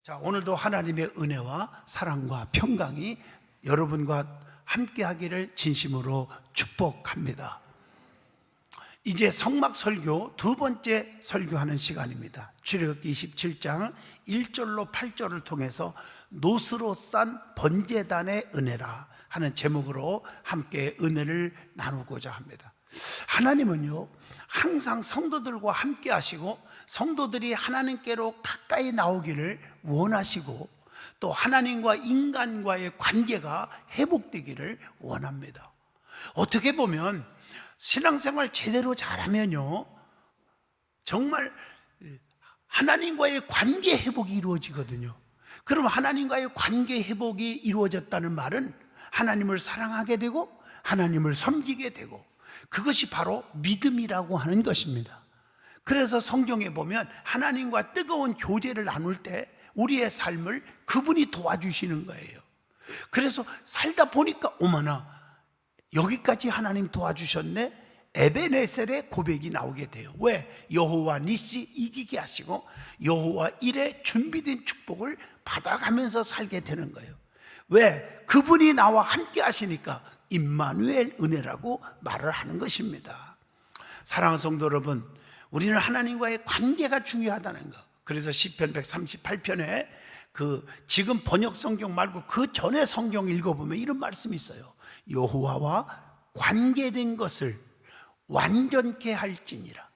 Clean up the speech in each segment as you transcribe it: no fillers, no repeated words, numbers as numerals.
자, 오늘도 하나님의 은혜와 사랑과 평강이 여러분과 함께 하기를 진심으로 축복합니다. 이제 성막 설교 두 번째 설교하는 시간입니다. 출애굽기 27장 1절로 8절을 통해서 노스로 싼 번제단의 은혜라 하는 제목으로 함께 은혜를 나누고자 합니다. 하나님은요, 항상 성도들과 함께 하시고 성도들이 하나님께로 가까이 나오기를 원하시고 또 하나님과 인간과의 관계가 회복되기를 원합니다. 어떻게 보면 신앙생활 제대로 잘하면요, 정말 하나님과의 관계 회복이 이루어지거든요. 그럼 하나님과의 관계 회복이 이루어졌다는 말은 하나님을 사랑하게 되고 하나님을 섬기게 되고, 그것이 바로 믿음이라고 하는 것입니다. 그래서 성경에 보면 하나님과 뜨거운 교제를 나눌 때 우리의 삶을 그분이 도와주시는 거예요. 그래서 살다 보니까 어머나, 여기까지 하나님 도와주셨네, 에베네셀의 고백이 나오게 돼요. 왜? 여호와 니시 이기게 하시고 여호와 일에 준비된 축복을 받아가면서 살게 되는 거예요. 왜? 그분이 나와 함께 하시니까 임마누엘 은혜라고 말을 하는 것입니다. 사랑하는 성도 여러분, 우리는 하나님과의 관계가 중요하다는 것. 그래서 시편 138편에 지금 번역 성경 말고 그 전에 성경 읽어보면 이런 말씀이 있어요. 여호와와 관계된 것을 완전케 할지니라.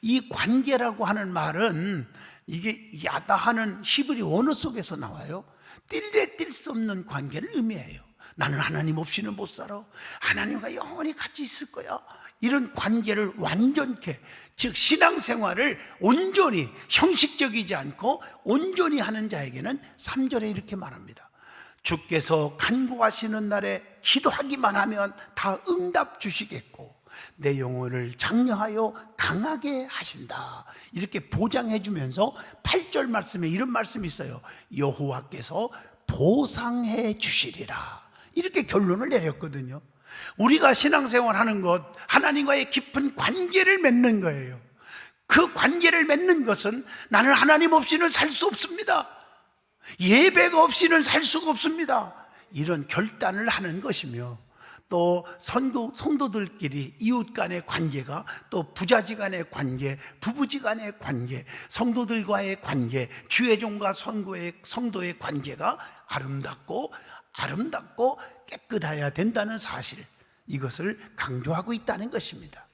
이 관계라고 하는 말은 이게 야다하는 히브리 언어 속에서 나와요. 뛸래 뛸 수 없는 관계를 의미해요. 나는 하나님 없이는 못 살아, 하나님과 영원히 같이 있을 거야, 이런 관계를 완전케, 즉 신앙생활을 온전히 형식적이지 않고 온전히 하는 자에게는 3절에 이렇게 말합니다. 주께서 간구하시는 날에 기도하기만 하면 다 응답 주시겠고 내 영혼을 장려하여 강하게 하신다, 이렇게 보장해 주면서 8절 말씀에 이런 말씀이 있어요. 여호와께서 보상해 주시리라, 이렇게 결론을 내렸거든요. 우리가 신앙생활 하는 것, 하나님과의 깊은 관계를 맺는 거예요. 그 관계를 맺는 것은 나는 하나님 없이는 살 수 없습니다, 예배가 없이는 살 수가 없습니다, 이런 결단을 하는 것이며, 또 성도들끼리 이웃 간의 관계가, 또 부자지간의 관계, 부부지간의 관계, 성도들과의 관계, 주의 종과 성도의 관계가 아름답고 깨끗해야 된다는 사실, 이것을 강조하고 있다는 것입니다.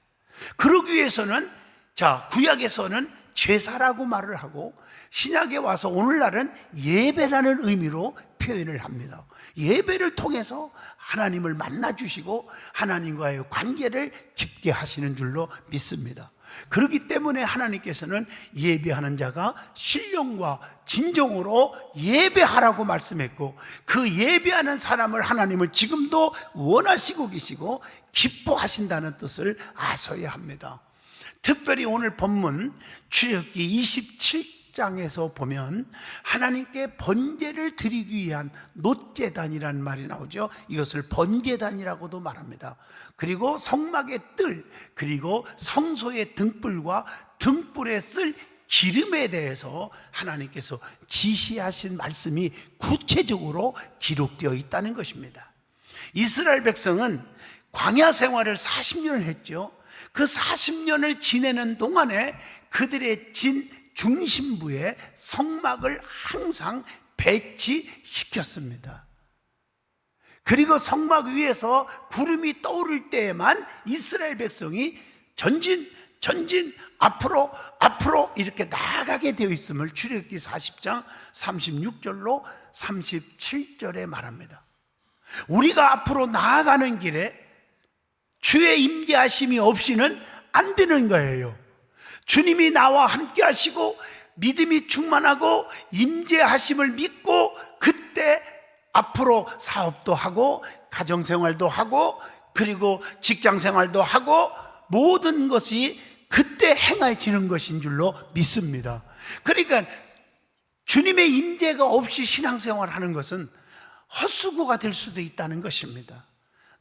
그러기 위해서는, 자, 구약에서는 제사라고 말을 하고 신약에 와서 오늘날은 예배라는 의미로 표현을 합니다. 예배를 통해서 하나님을 만나주시고 하나님과의 관계를 깊게 하시는 줄로 믿습니다. 그렇기 때문에 하나님께서는 예배하는 자가 신령과 진정으로 예배하라고 말씀했고, 그 예배하는 사람을 하나님은 지금도 원하시고 계시고 기뻐하신다는 뜻을 아셔야 합니다. 특별히 오늘 본문 출애굽기 27장에서 보면 하나님께 번제를 드리기 위한 놋제단이라는 말이 나오죠. 이것을 번제단이라고도 말합니다. 그리고 성막의 뜰, 그리고 성소의 등불과 등불에 쓸 기름에 대해서 하나님께서 지시하신 말씀이 구체적으로 기록되어 있다는 것입니다. 이스라엘 백성은 광야 생활을 40년을 했죠. 그 40년을 지내는 동안에 그들의 중심부에 성막을 항상 배치시켰습니다. 그리고 성막 위에서 구름이 떠오를 때에만 이스라엘 백성이 전진 앞으로 이렇게 나아가게 되어 있음을 출애굽기 40장 36절로 37절에 말합니다. 우리가 앞으로 나아가는 길에 주의 임재하심이 없이는 안 되는 거예요. 주님이 나와 함께 하시고 믿음이 충만하고 임재하심을 믿고, 그때 앞으로 사업도 하고 가정생활도 하고 그리고 직장생활도 하고 모든 것이 그때 행해지는 것인 줄로 믿습니다. 그러니까 주님의 임재가 없이 신앙생활하는 것은 헛수고가 될 수도 있다는 것입니다.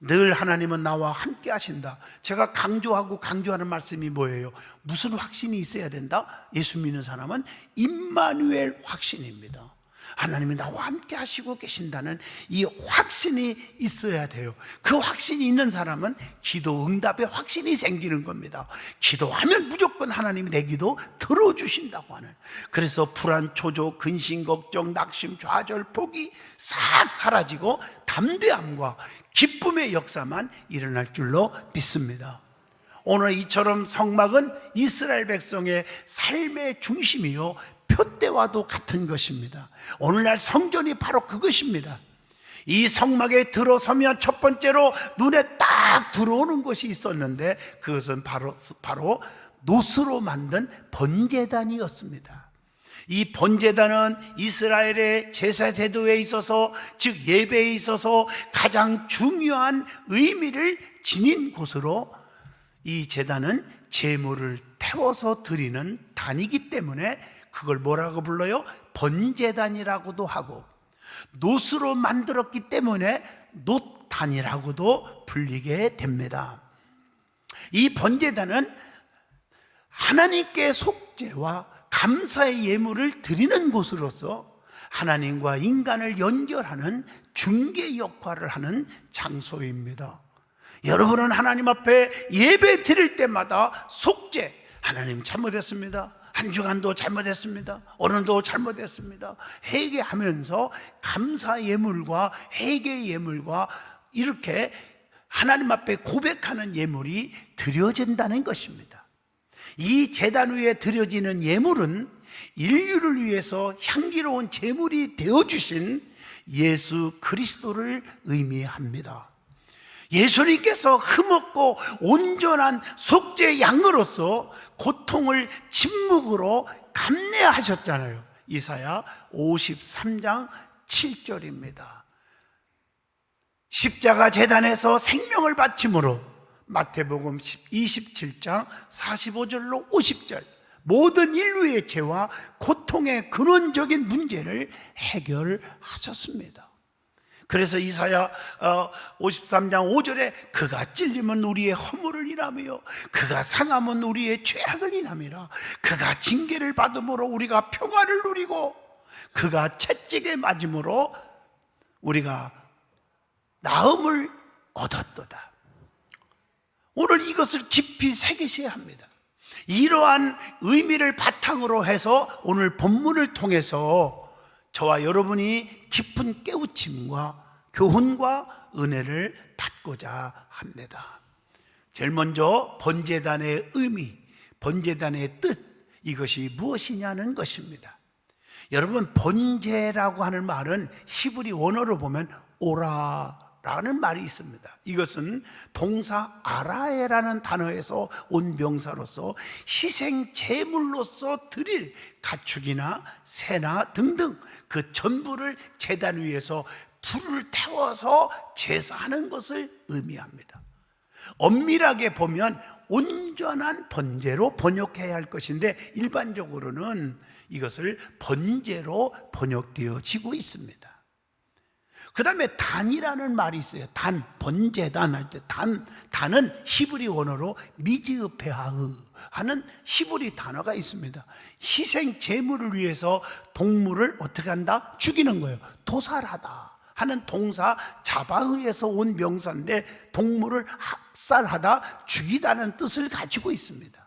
늘 하나님은 나와 함께 하신다. 제가 강조하는 말씀이 뭐예요? 무슨 확신이 있어야 된다? 예수 믿는 사람은 임마누엘 확신입니다. 하나님이 나와 함께 하시고 계신다는 이 확신이 있어야 돼요. 그 확신이 있는 사람은 기도 응답의 확신이 생기는 겁니다. 기도하면 무조건 하나님이 내 기도 들어주신다고 하는. 그래서 불안, 초조, 근심, 걱정, 낙심, 좌절, 포기 싹 사라지고 담대함과 기쁨의 역사만 일어날 줄로 믿습니다. 오늘 이처럼 성막은 이스라엘 백성의 삶의 중심이요 표대와도 같은 것입니다. 오늘날 성전이 바로 그것입니다. 이 성막에 들어서면 첫 번째로 눈에 딱 들어오는 것이 있었는데 그것은 바로 노스로 만든 번제단이었습니다. 이 번제단은 이스라엘의 제사 제도에 있어서, 즉 예배에 있어서 가장 중요한 의미를 지닌 곳으로, 이 제단은 제물을 태워서 드리는 단이기 때문에 그걸 뭐라고 불러요? 번제단이라고도 하고, 놋으로 만들었기 때문에 놋단이라고도 불리게 됩니다. 이 번제단은 하나님께 속죄와 감사의 예물을 드리는 곳으로서 하나님과 인간을 연결하는 중개 역할을 하는 장소입니다. 여러분은 하나님 앞에 예배 드릴 때마다 속죄, 하나님 잘못했습니다, 한 주간도 잘못했습니다, 오늘도 잘못했습니다, 회개하면서 감사 예물과 회개 예물과 이렇게 하나님 앞에 고백하는 예물이 드려진다는 것입니다. 이 제단 위에 드려지는 예물은 인류를 위해서 향기로운 제물이 되어주신 예수 그리스도를 의미합니다. 예수님께서 흠없고 온전한 속죄 양으로서 고통을 침묵으로 감내하셨잖아요. 이사야 53장 7절입니다. 십자가 제단에서 생명을 바침으로, 마태복음 27장 45절로 50절, 모든 인류의 죄와 고통의 근원적인 문제를 해결하셨습니다. 그래서 이사야 53장 5절에 그가 찔림은 우리의 허물을 인하며 그가 상함은 우리의 죄악을 인함이라. 그가 징계를 받음으로 우리가 평화를 누리고 그가 채찍에 맞음으로 우리가 나음을 얻었도다. 오늘 이것을 깊이 새기셔야 합니다. 이러한 의미를 바탕으로 해서 오늘 본문을 통해서 저와 여러분이 깊은 깨우침과 교훈과 은혜를 받고자 합니다. 제일 먼저 번제단의 의미, 번제단의 뜻, 이것이 무엇이냐는 것입니다. 여러분, 번제라고 하는 말은 히브리 원어로 보면 오라라는 말이 있습니다. 이것은 동사 아라에라는 단어에서 온 명사로서 희생 제물로서 드릴 가축이나 새나 등등 그 전부를 제단 위에서 불을 태워서 제사하는 것을 의미합니다. 엄밀하게 보면 온전한 번제로 번역해야 할 것인데 일반적으로는 이것을 번제로 번역되어지고 있습니다. 그 다음에 단이라는 말이 있어요. 단, 번제단 할 때 단은 히브리 원어로 미즈페하으 하는 히브리 단어가 있습니다. 희생 제물을 위해서 동물을 어떻게 한다? 죽이는 거예요. 도살하다 하는 동사 자바흐에서 온 명사인데 동물을 학살하다, 죽이다는 뜻을 가지고 있습니다.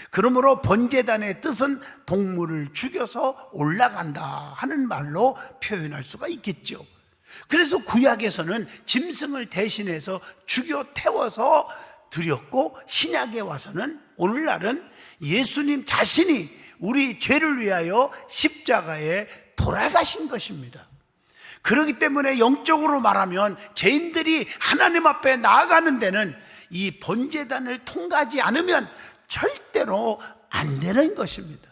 그러므로 번제단의 뜻은 동물을 죽여서 올라간다 하는 말로 표현할 수가 있겠죠. 그래서 구약에서는 짐승을 대신해서 죽여 태워서 드렸고, 신약에 와서는 오늘날은 예수님 자신이 우리 죄를 위하여 십자가에 돌아가신 것입니다. 그렇기 때문에 영적으로 말하면 죄인들이 하나님 앞에 나아가는 데는 이 번제단을 통과하지 않으면 절대로 안 되는 것입니다.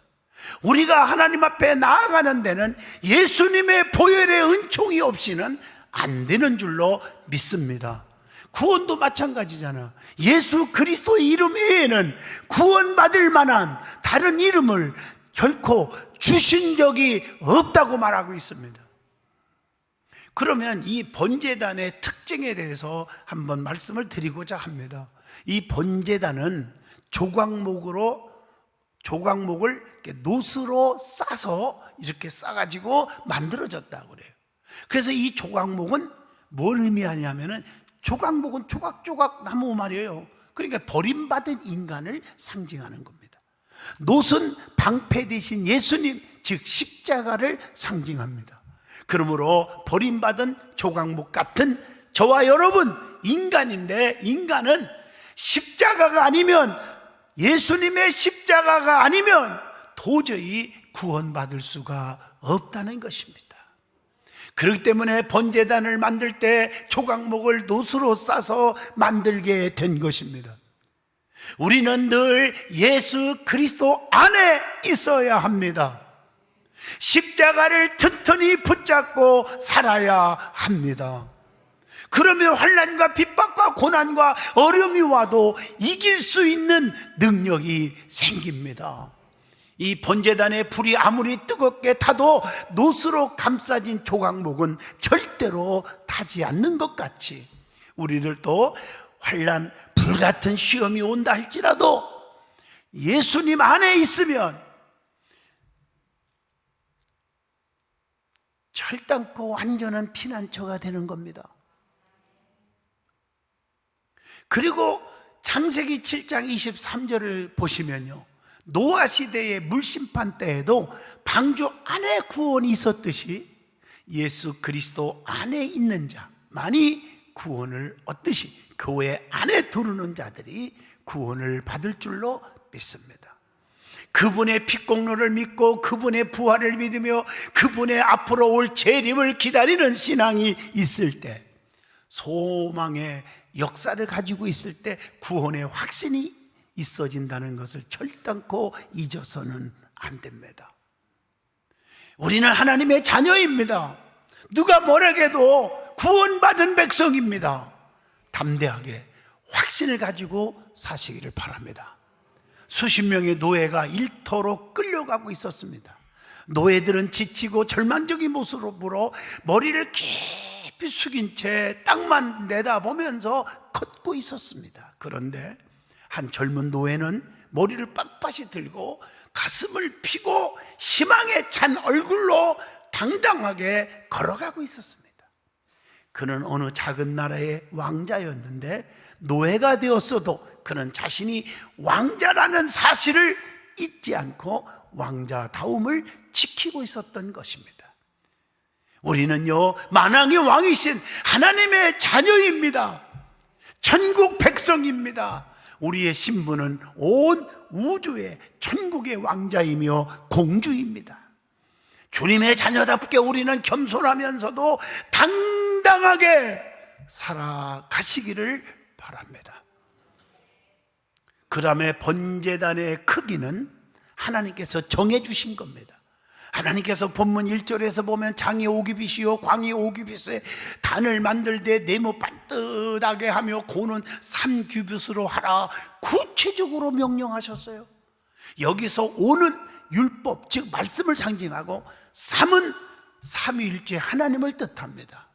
우리가 하나님 앞에 나아가는 데는 예수님의 보혈의 은총이 없이는 안 되는 줄로 믿습니다. 구원도 마찬가지잖아. 예수 그리스도의 이름 외에는 구원받을 만한 다른 이름을 결코 주신 적이 없다고 말하고 있습니다. 그러면 이 번제단의 특징에 대해서 한번 말씀을 드리고자 합니다. 이 번제단은 조각목을 이렇게 노스로 싸서 이렇게 싸가지고 만들어졌다고 그래요. 그래서 이 조각목은 뭘 의미하냐면은, 조각목은 조각조각 나무 말이에요. 그러니까 버림받은 인간을 상징하는 겁니다. 노스는 방패 대신 예수님, 즉 십자가를 상징합니다. 그러므로 버림받은 조각목 같은 저와 여러분 인간인데, 인간은 십자가가 아니면, 예수님의 십자가가 아니면 도저히 구원받을 수가 없다는 것입니다. 그렇기 때문에 번제단을 만들 때 조각목을 노스로 싸서 만들게 된 것입니다. 우리는 늘 예수 그리스도 안에 있어야 합니다. 십자가를 튼튼히 붙잡고 살아야 합니다. 그러면 환난과 핍박과 고난과 어려움이 와도 이길 수 있는 능력이 생깁니다. 이 번제단의 불이 아무리 뜨겁게 타도 노스로 감싸진 조각목은 절대로 타지 않는 것 같이, 우리들도 환난, 불같은 시험이 온다 할지라도 예수님 안에 있으면 절단코 완전한 피난처가 되는 겁니다. 그리고 창세기 7장 23절을 보시면요, 노아 시대의 물심판 때에도 방주 안에 구원이 있었듯이 예수 그리스도 안에 있는 자만이 구원을 얻듯이 교회 안에 들어오는 자들이 구원을 받을 줄로 믿습니다. 그분의 핏공로를 믿고 그분의 부활을 믿으며 그분의 앞으로 올 재림을 기다리는 신앙이 있을 때, 소망의 역사를 가지고 있을 때 구원의 확신이 있어진다는 것을 절단코 잊어서는 안 됩니다. 우리는 하나님의 자녀입니다. 누가 뭐라고 해도 구원받은 백성입니다. 담대하게 확신을 가지고 사시기를 바랍니다. 수십 명의 노예가 일터로 끌려가고 있었습니다. 노예들은 지치고 절망적인 모습으로 머리를 깊이 숙인 채 땅만 내다보면서 걷고 있었습니다. 그런데 한 젊은 노예는 머리를 빳빳이 들고 가슴을 피고 희망에 찬 얼굴로 당당하게 걸어가고 있었습니다. 그는 어느 작은 나라의 왕자였는데, 노예가 되었어도 그는 자신이 왕자라는 사실을 잊지 않고 왕자다움을 지키고 있었던 것입니다. 우리는요, 만왕의 왕이신 하나님의 자녀입니다. 천국 백성입니다. 우리의 신분은 온 우주의 천국의 왕자이며 공주입니다. 주님의 자녀답게 우리는 겸손하면서도 당당하게 살아가시기를 바랍니다. 그 다음에 번제단의 크기는 하나님께서 정해주신 겁니다. 하나님께서 본문 1절에서 보면 장이 5규빗이요 광이 5규빗에 단을 만들 때 네모 반듯하게 하며 고는 3규빗으로 하라 구체적으로 명령하셨어요. 여기서 5는 율법, 즉 말씀을 상징하고 3은 삼위일체 하나님을 뜻합니다.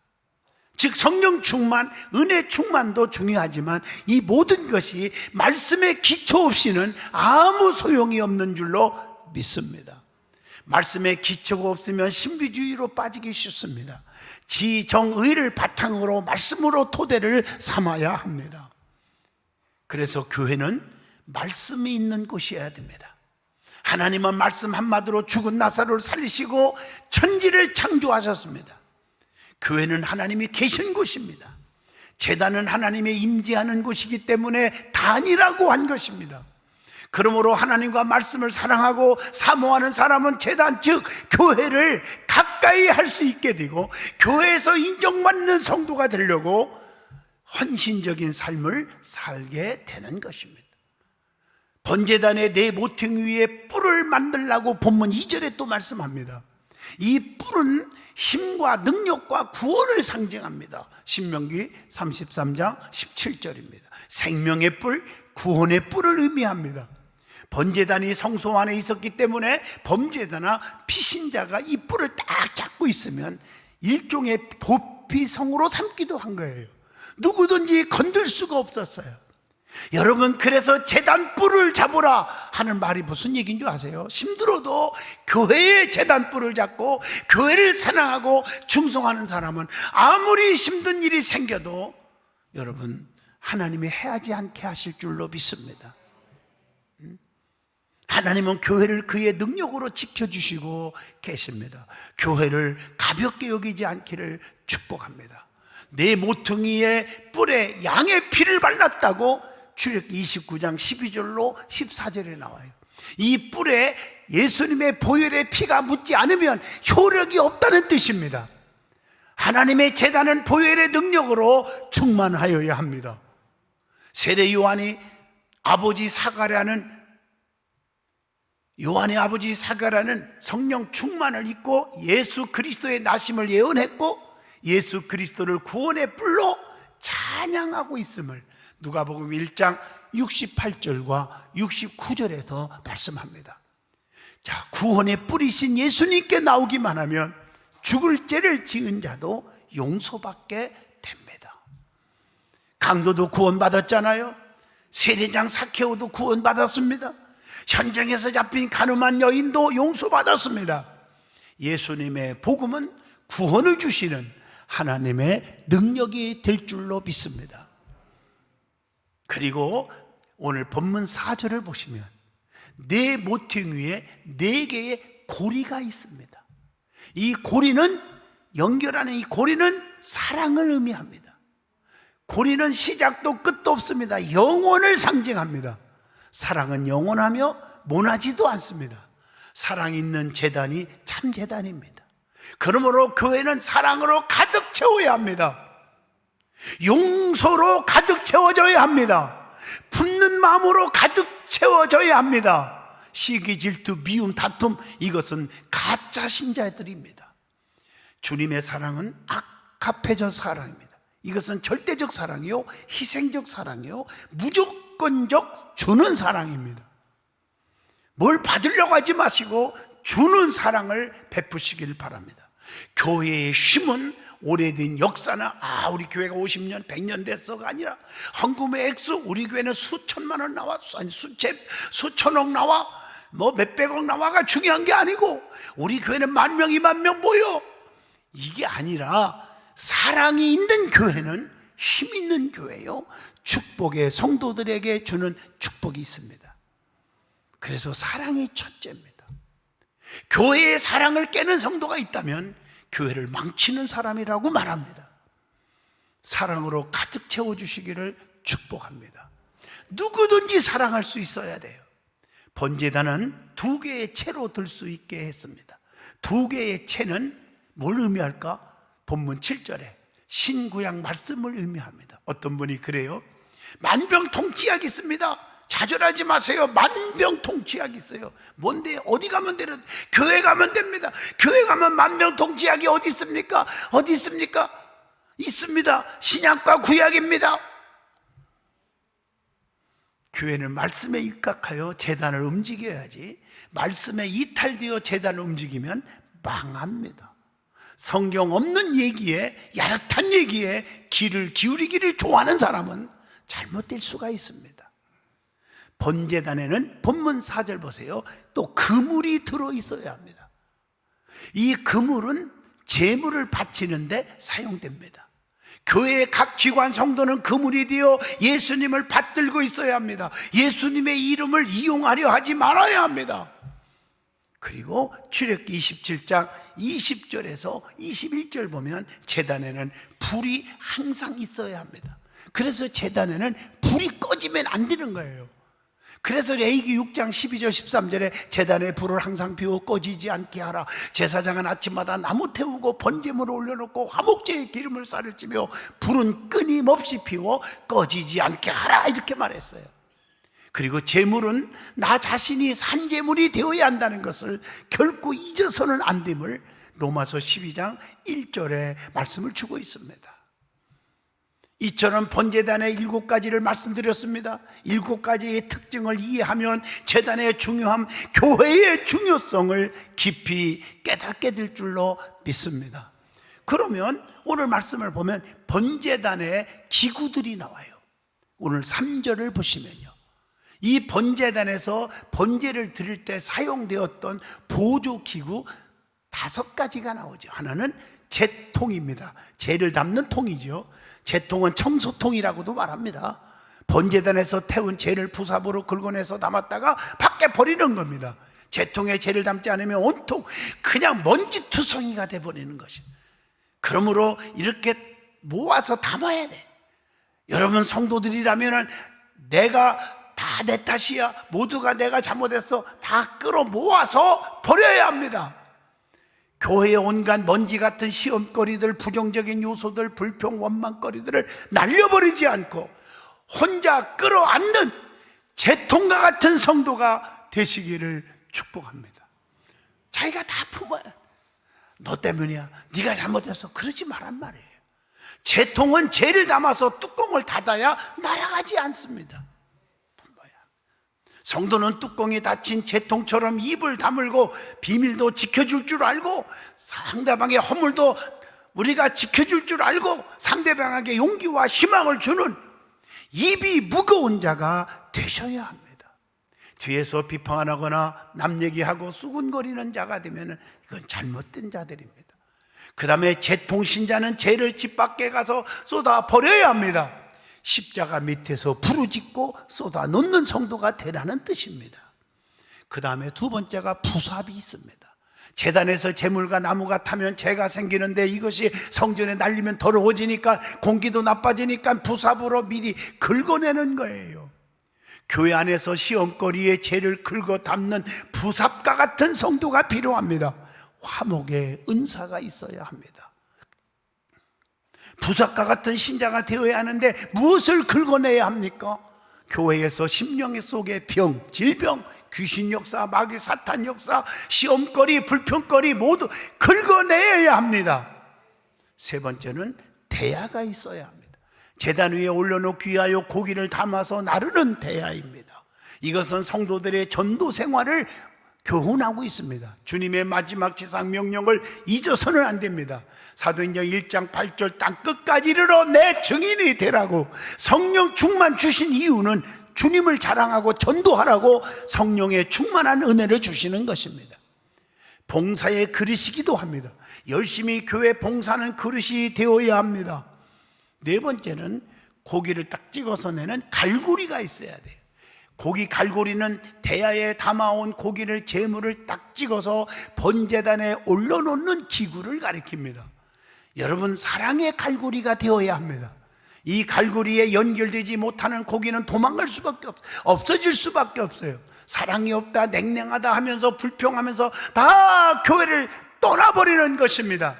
즉 성령 충만, 은혜 충만도 중요하지만 이 모든 것이 말씀의 기초 없이는 아무 소용이 없는 줄로 믿습니다. 말씀에 기초가 없으면 신비주의로 빠지기 쉽습니다. 지정의를 바탕으로 말씀으로 토대를 삼아야 합니다. 그래서 교회는 말씀이 있는 곳이어야 됩니다. 하나님은 말씀 한마디로 죽은 나사로를 살리시고 천지를 창조하셨습니다. 교회는 하나님이 계신 곳입니다. 제단은 하나님의 임재하는 곳이기 때문에 단이라고 한 것입니다. 그러므로 하나님과 말씀을 사랑하고 사모하는 사람은 제단, 즉 교회를 가까이 할 수 있게 되고 교회에서 인정받는 성도가 되려고 헌신적인 삶을 살게 되는 것입니다. 번제단의 네 모퉁이 위에 뿔을 만들라고 본문 2절에 또 말씀합니다. 이 뿔은 힘과 능력과 구원을 상징합니다. 신명기 33장 17절입니다. 생명의 뿔, 구원의 뿔을 의미합니다. 번제단이 성소 안에 있었기 때문에 범죄자나 피신자가 이 뿔을 딱 잡고 있으면 일종의 높이 성으로 삼기도 한 거예요. 누구든지 건들 수가 없었어요. 여러분, 그래서 제단 뿔을 잡으라 하는 말이 무슨 얘기인 줄 아세요? 힘들어도 교회의 제단 뿔을 잡고 교회를 사랑하고 충성하는 사람은 아무리 힘든 일이 생겨도 여러분, 하나님이 해하지 않게 하실 줄로 믿습니다. 하나님은 교회를 그의 능력으로 지켜주시고 계십니다. 교회를 가볍게 여기지 않기를 축복합니다. 내 모퉁이의 뿔에 양의 피를 발랐다고 출애굽기 29장 12절로 14절에 나와요. 이 뿔에 예수님의 보혈의 피가 묻지 않으면 효력이 없다는 뜻입니다. 하나님의 제단은 보혈의 능력으로 충만하여야 합니다. 세례 요한이 요한의 아버지 사가라는 성령 충만을 입고 예수 그리스도의 나심을 예언했고 예수 그리스도를 구원의 뿔로 찬양하고 있음을 누가복음 1장 68절과 69절에서 말씀합니다. 자, 구원의 뿔이신 예수님께 나오기만 하면 죽을 죄를 지은 자도 용서받게 됩니다. 강도도 구원받았잖아요. 세례장 사케오도 구원받았습니다. 현장에서 잡힌 가늠한 여인도 용서받았습니다. 예수님의 복음은 구원을 주시는 하나님의 능력이 될 줄로 믿습니다. 그리고 오늘 본문 4절을 보시면 네 모퉁이에 4개의 고리가 있습니다. 이 고리는, 연결하는 이 고리는 사랑을 의미합니다. 고리는 시작도 끝도 없습니다. 영원을 상징합니다. 사랑은 영원하며 모나지도 않습니다. 사랑 있는 제단이 참 제단입니다. 그러므로 교회는 사랑으로 가득 채워야 합니다. 용서로 가득 채워져야 합니다. 품는 마음으로 가득 채워져야 합니다. 시기, 질투, 미움, 다툼, 이것은 가짜 신자들입니다. 주님의 사랑은 아카페적 사랑입니다. 이것은 절대적 사랑이요, 희생적 사랑이요, 무조건적 주는 사랑입니다. 뭘 받으려고 하지 마시고 주는 사랑을 베푸시길 바랍니다. 교회의 힘은 오래된 역사나 우리 교회가 50년, 100년 됐어가 아니라 헌금의 액수, 우리 교회는 수천만 원 나와, 아니 수천억 나와, 뭐 몇백억 나와가 중요한 게 아니고 우리 교회는 10,000명, 20,000명 모여, 이게 아니라 사랑이 있는 교회는 힘 있는 교회요, 축복의 성도들에게 주는 축복이 있습니다. 그래서 사랑이 첫째입니다. 교회의 사랑을 깨는 성도가 있다면 교회를 망치는 사람이라고 말합니다. 사랑으로 가득 채워주시기를 축복합니다. 누구든지 사랑할 수 있어야 돼요. 번제단은 2개의 채로 들 수 있게 했습니다. 2개의 채는 뭘 의미할까? 본문 7절에 신구약 말씀을 의미합니다. 어떤 분이 그래요? 만병통치약 있습니다. 좌절하지 마세요. 만병통치약이 있어요. 뭔데? 어디 가면 되는? 교회 가면 됩니다. 교회 가면 만병통치약이 어디 있습니까? 어디 있습니까? 있습니다. 신약과 구약입니다. 교회는 말씀에 입각하여 제단을 움직여야지, 말씀에 이탈되어 제단을 움직이면 망합니다. 성경 없는 얘기에, 야릇한 얘기에 귀를 기울이기를 좋아하는 사람은 잘못될 수가 있습니다. 번제단에는 본문 4절 보세요. 또 그물이 들어있어야 합니다. 이 그물은 제물을 바치는데 사용됩니다. 교회의 각 기관 성도는 그물이 되어 예수님을 받들고 있어야 합니다. 예수님의 이름을 이용하려 하지 말아야 합니다. 그리고 출애굽기 27장 20절에서 21절 보면 제단에는 불이 항상 있어야 합니다. 그래서 제단에는 불이 꺼지면 안 되는 거예요. 그래서 레위기 6장 12절 13절에 제단의 불을 항상 피워 꺼지지 않게 하라. 제사장은 아침마다 나무 태우고 번제물을 올려놓고 화목제의 기름을 쌀을 찌며 불은 끊임없이 피워 꺼지지 않게 하라, 이렇게 말했어요. 그리고 제물은 나 자신이 산제물이 되어야 한다는 것을 결코 잊어서는 안 됨을 로마서 12장 1절에 말씀을 주고 있습니다. 이처럼 번제단의 7가지를 말씀드렸습니다. 7가지의 특징을 이해하면 제단의 중요함, 교회의 중요성을 깊이 깨닫게 될 줄로 믿습니다. 그러면 오늘 말씀을 보면 번제단의 기구들이 나와요. 오늘 3절을 보시면요, 이 번제단에서 번제를 드릴 때 사용되었던 보조기구 5가지가 나오죠. 하나는 제통입니다. 제를 담는 통이죠. 제통은 청소통이라고도 말합니다. 번제단에서 태운 제를 부삽으로 긁어내서 담았다가 밖에 버리는 겁니다. 제통에 제를 담지 않으면 온통 그냥 먼지투성이가 돼버리는 것이. 그러므로 이렇게 모아서 담아야 돼. 여러분 성도들이라면 내가 다 내 탓이야, 모두가 내가 잘못했어, 다 끌어 모아서 버려야 합니다. 교회의 온갖 먼지 같은 시험거리들, 부정적인 요소들, 불평, 원망거리들을 날려버리지 않고 혼자 끌어안는 제통과 같은 성도가 되시기를 축복합니다. 자기가 다 품어야 돼. 너 때문이야, 네가 잘못했어, 그러지 말란 말이에요. 제통은 재를 담아서 뚜껑을 닫아야 날아가지 않습니다. 품어야. 성도는 뚜껑이 닫힌 제통처럼 입을 다물고 비밀도 지켜줄 줄 알고, 상대방의 허물도 우리가 지켜줄 줄 알고, 상대방에게 용기와 희망을 주는 입이 무거운 자가 되셔야 합니다. 뒤에서 비판 안 하거나 남 얘기하고 수군거리는 자가 되면 이건 잘못된 자들입니다. 그 다음에 제통신자는 죄를 집 밖에 가서 쏟아 버려야 합니다. 십자가 밑에서 부르짖고 쏟아 놓는 성도가 되라는 뜻입니다. 그 다음에 두 번째가 부삽이 있습니다. 제단에서 재물과 나무가 타면 재가 생기는데 이것이 성전에 날리면 더러워지니까, 공기도 나빠지니까 부삽으로 미리 긁어내는 거예요. 교회 안에서 시험거리에 재를 긁어 담는 부삽과 같은 성도가 필요합니다. 화목의 은사가 있어야 합니다. 부삽과 같은 신자가 되어야 하는데 무엇을 긁어내야 합니까? 교회에서 심령 속의 병, 질병, 귀신 역사, 마귀 사탄 역사, 시험거리, 불평거리 모두 긁어내야 합니다. 세 번째는 대야가 있어야 합니다. 제단 위에 올려놓기 위하여 고기를 담아서 나르는 대야입니다. 이것은 성도들의 전도 생활을 교훈하고 있습니다. 주님의 마지막 지상 명령을 잊어서는 안 됩니다. 사도행전 1장 8절 땅 끝까지 이르러 내 증인이 되라고 성령 충만 주신 이유는 주님을 자랑하고 전도하라고 성령의 충만한 은혜를 주시는 것입니다. 봉사의 그릇이기도 합니다. 열심히 교회 봉사하는 그릇이 되어야 합니다. 네 번째는 고기를 딱 찍어서 내는 갈고리가 있어야 돼요. 고기 갈고리는 대야에 담아온 고기를 제물을 딱 찍어서 번제단에 올려놓는 기구를 가리킵니다. 여러분, 사랑의 갈고리가 되어야 합니다. 이 갈고리에 연결되지 못하는 고기는 도망갈 수밖에 없어질 수밖에 없어요. 사랑이 없다, 냉랭하다 하면서 불평하면서 다 교회를 떠나버리는 것입니다.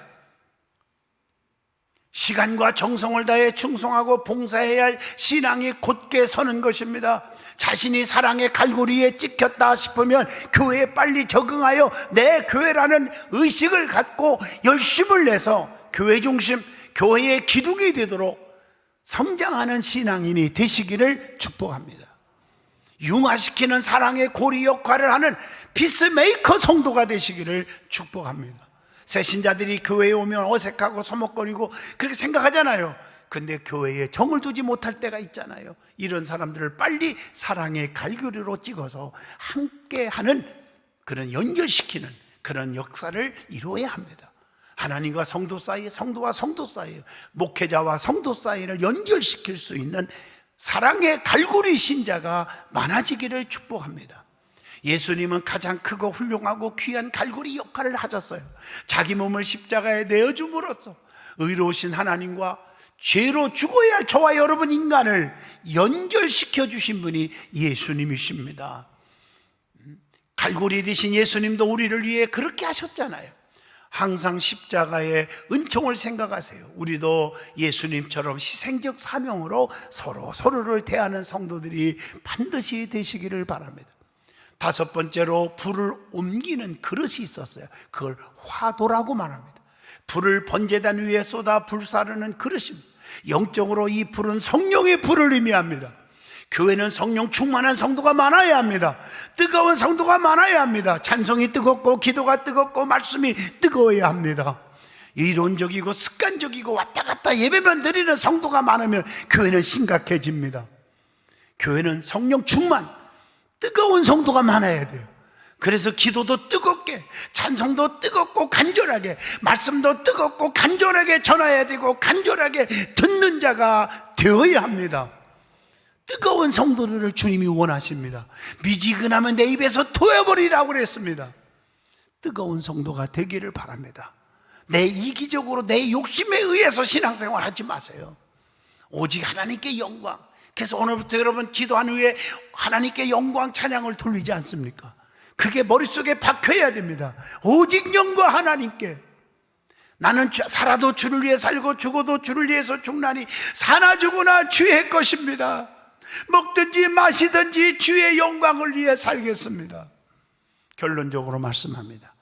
시간과 정성을 다해 충성하고 봉사해야 할 신앙이 곧게 서는 것입니다. 자신이 사랑의 갈고리에 찍혔다 싶으면 교회에 빨리 적응하여 내 교회라는 의식을 갖고 열심을 내서 교회 중심, 교회의 기둥이 되도록 성장하는 신앙인이 되시기를 축복합니다. 융화시키는 사랑의 고리 역할을 하는 피스메이커 성도가 되시기를 축복합니다. 새 신자들이 교회에 오면 어색하고 서먹거리고 그렇게 생각하잖아요. 근데 교회에 정을 두지 못할 때가 있잖아요. 이런 사람들을 빨리 사랑의 갈고리로 찍어서 함께하는, 그런 연결시키는 그런 역사를 이루어야 합니다. 하나님과 성도 사이, 성도와 성도 사이, 목회자와 성도 사이를 연결시킬 수 있는 사랑의 갈고리 신자가 많아지기를 축복합니다. 예수님은 가장 크고 훌륭하고 귀한 갈고리 역할을 하셨어요. 자기 몸을 십자가에 내어줌으로써 의로우신 하나님과 죄로 죽어야 할 저와 여러분 인간을 연결시켜 주신 분이 예수님이십니다. 갈고리 되신 예수님도 우리를 위해 그렇게 하셨잖아요. 항상 십자가의 은총을 생각하세요. 우리도 예수님처럼 희생적 사명으로 서로를 대하는 성도들이 반드시 되시기를 바랍니다. 다섯 번째로 불을 옮기는 그릇이 있었어요. 그걸 화도라고 말합니다. 불을 번제단 위에 쏟아 불사르는 그릇입니다. 영적으로 이 불은 성령의 불을 의미합니다. 교회는 성령 충만한 성도가 많아야 합니다. 뜨거운 성도가 많아야 합니다. 찬송이 뜨겁고 기도가 뜨겁고 말씀이 뜨거워야 합니다. 이론적이고 습관적이고 왔다 갔다 예배만 드리는 성도가 많으면 교회는 심각해집니다. 교회는 성령 충만, 뜨거운 성도가 많아야 돼요. 그래서 기도도 뜨겁게, 찬송도 뜨겁고 간절하게, 말씀도 뜨겁고 간절하게 전해야 되고 간절하게 듣는 자가 되어야 합니다. 뜨거운 성도들을 주님이 원하십니다. 미지근하면 내 입에서 토해버리라고 그랬습니다. 뜨거운 성도가 되기를 바랍니다. 내 이기적으로 내 욕심에 의해서 신앙생활 하지 마세요. 오직 하나님께 영광. 그래서 오늘부터 여러분 기도한 후에 하나님께 영광 찬양을 돌리지 않습니까? 그게 머릿속에 박혀야 됩니다. 오직 영광 하나님께. 나는 살아도 주를 위해 살고 죽어도 주를 위해서 죽나니 사나 죽으나 주의 것입니다. 먹든지 마시든지 주의 영광을 위해 살겠습니다. 결론적으로 말씀합니다.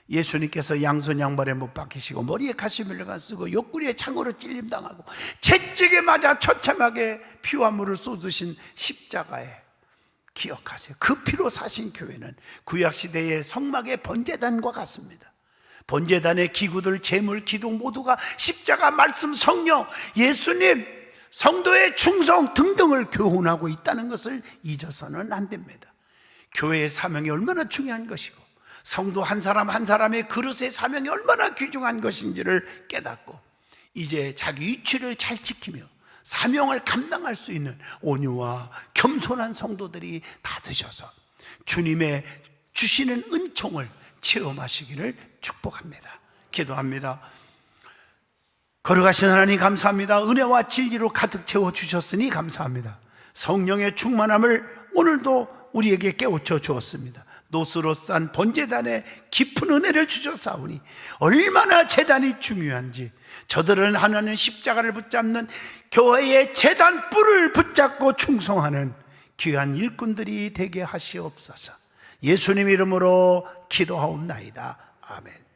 예수님께서 양손 양발에 못 박히시고 머리에 가시멜로가 쓰고 옆구리에 창으로 찔림당하고 채찍에 맞아 처참하게 피와 물을 쏟으신 십자가에 기억하세요. 그 피로 사신 교회는 구약시대의 성막의 번제단과 같습니다. 번제단의 기구들, 제물, 기둥 모두가 십자가, 말씀, 성령, 예수님, 성도의 충성 등등을 교훈하고 있다는 것을 잊어서는 안 됩니다. 교회의 사명이 얼마나 중요한 것이고 성도 한 사람 한 사람의 그릇의 사명이 얼마나 귀중한 것인지를 깨닫고 이제 자기 위치를 잘 지키며 사명을 감당할 수 있는 온유와 겸손한 성도들이 다 되셔서 주님의 주시는 은총을 체험하시기를 축복합니다. 기도합니다. 거룩하신 하나님 감사합니다. 은혜와 진리로 가득 채워주셨으니 감사합니다. 성령의 충만함을 오늘도 우리에게 깨우쳐 주었습니다. 노스로 싼 번제단에 깊은 은혜를 주셨사오니 얼마나 제단이 중요한지 저들은 하나님 십자가를 붙잡는 교회의 제단 뿔을 붙잡고 충성하는 귀한 일꾼들이 되게 하시옵소서. 예수님 이름으로 기도하옵나이다. 아멘.